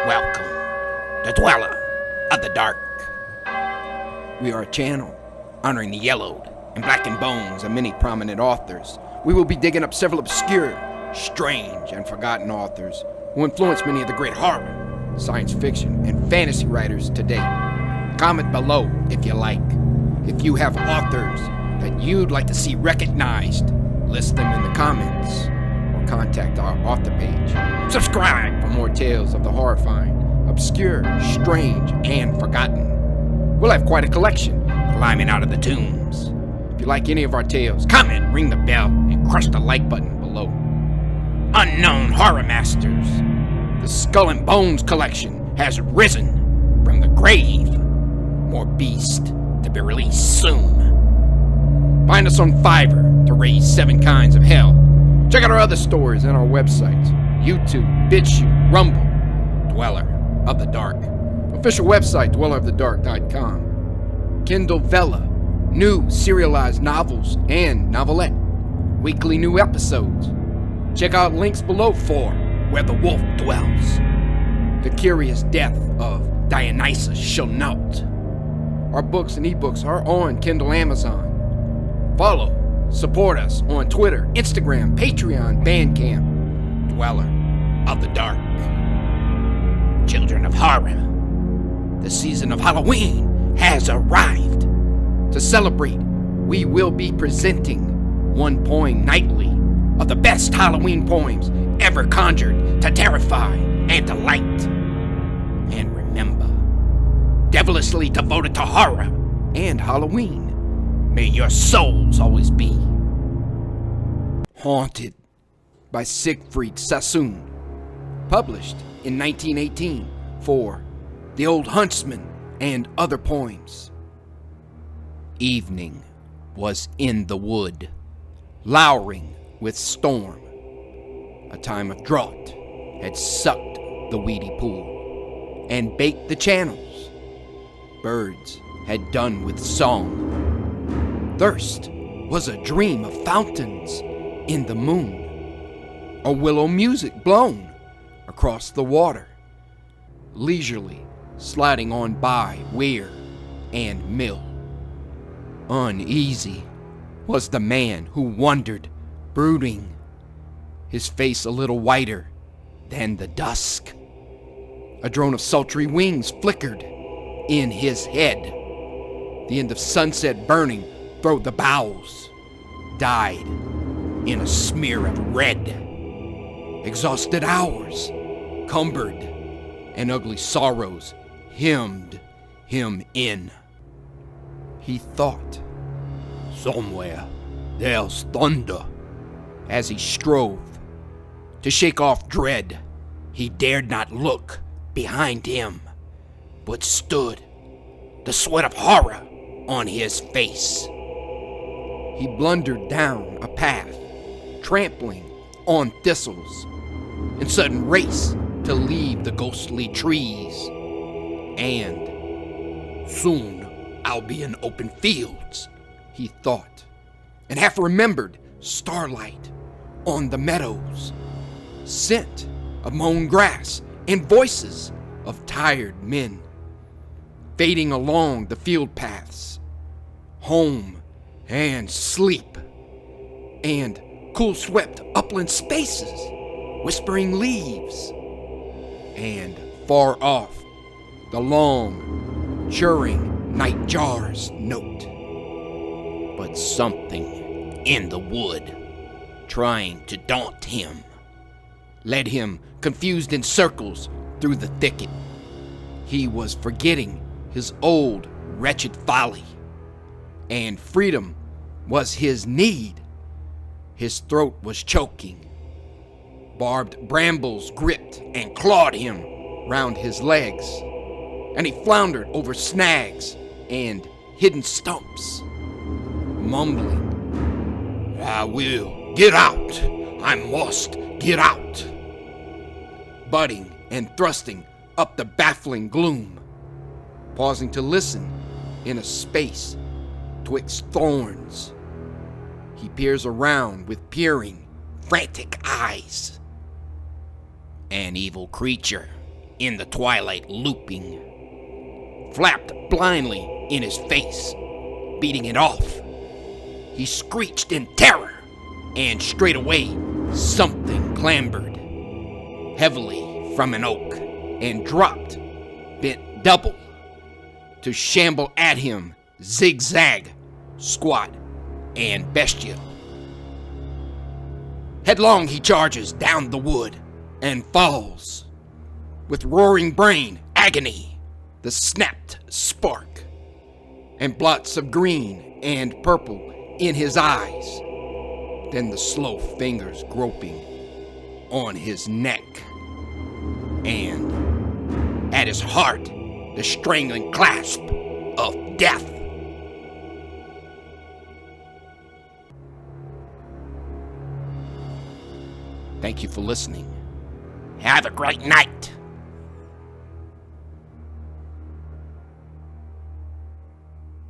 Welcome, the Dweller of the Dark. We are a channel honoring the yellowed and blackened bones of many prominent authors. We will be digging up several obscure, strange, and forgotten authors who influenced many of the great horror, science fiction, and fantasy writers today. Comment below if you like. If you have authors that you'd like to see recognized, list them in the comments or contact our author page. Subscribe for more tales of the horrifying, obscure, strange, and forgotten. We'll have quite a collection climbing out of the tombs. If you like any of our tales, comment, ring the bell, and crush the like button below. Unknown Horror Masters. The Skull and Bones collection has risen from the grave. More beast to be released soon. Find us on FIVERR to raise 7 kinds of hell. Check out our other stories on our websites: YouTube, BitChute, Rumble, Dweller of the Dark. Official website, dwellerofthedark.com. Kindle Vella, new serialized novels and novelette. Weekly new episodes. Check out links below for Where the Wolf Dwells. The Curious Death of Dionysus Shall-Not. Our books and ebooks are on Kindle Amazon. Follow, support us on Twitter, Instagram, Patreon, Bandcamp. Dweller of the Dark. Children of horror, the season of Halloween has arrived. To celebrate, we will be presenting one poem nightly of the best Halloween poems ever conjured to terrify and delight. And remember, devilishly devoted to horror and Halloween, may your souls always be. Haunted by Siegfried Sassoon. Published in 1918 for The Old Huntsman and Other Poems. Evening was in the wood, lowering with storm. A time of drought had sucked the weedy pool and baked the channels. Birds had done with song. Thirst was a dream of fountains in the moon. A willow music blown across the water, leisurely sliding on by weir and mill. Uneasy was the man who wandered, brooding, his face a little whiter than the dusk. A drone of sultry wings flickered in his head. The end of sunset burning through the boughs died in a smear of red. Exhausted hours, cumbered, and ugly sorrows hemmed him in. He thought, somewhere there's thunder. As he strove to shake off dread, he dared not look behind him, but stood, the sweat of horror on his face. He blundered down a path, trampling on thistles, in sudden race to leave the ghostly trees. And soon I'll be in open fields, he thought, and half remembered starlight on the meadows, scent of mown grass, and voices of tired men fading along the field paths, home and sleep, and cool-swept upland spaces, whispering leaves, and far off, the long, churring nightjar's note. But something in the wood, trying to daunt him, led him confused in circles through the thicket. He was forgetting his old, wretched folly, and freedom was his need. His throat was choking. Barbed brambles gripped and clawed him round his legs, and he floundered over snags and hidden stumps, mumbling, I will get out. I must get out. Butting and thrusting up the baffling gloom, pausing to listen in a space twixt thorns. He peers around with peering, frantic eyes. An evil creature in the twilight looping, flapped blindly in his face, beating it off. He screeched in terror, and straightway something clambered heavily from an oak and dropped, bent double, to shamble at him, zigzag, squat, and bestial. Headlong he charges down the wood and falls, with roaring brain, agony, the snapped spark, and blots of green and purple in his eyes, then the slow fingers groping on his neck, and at his heart the strangling clasp of death. Thank you for listening. Have a great night.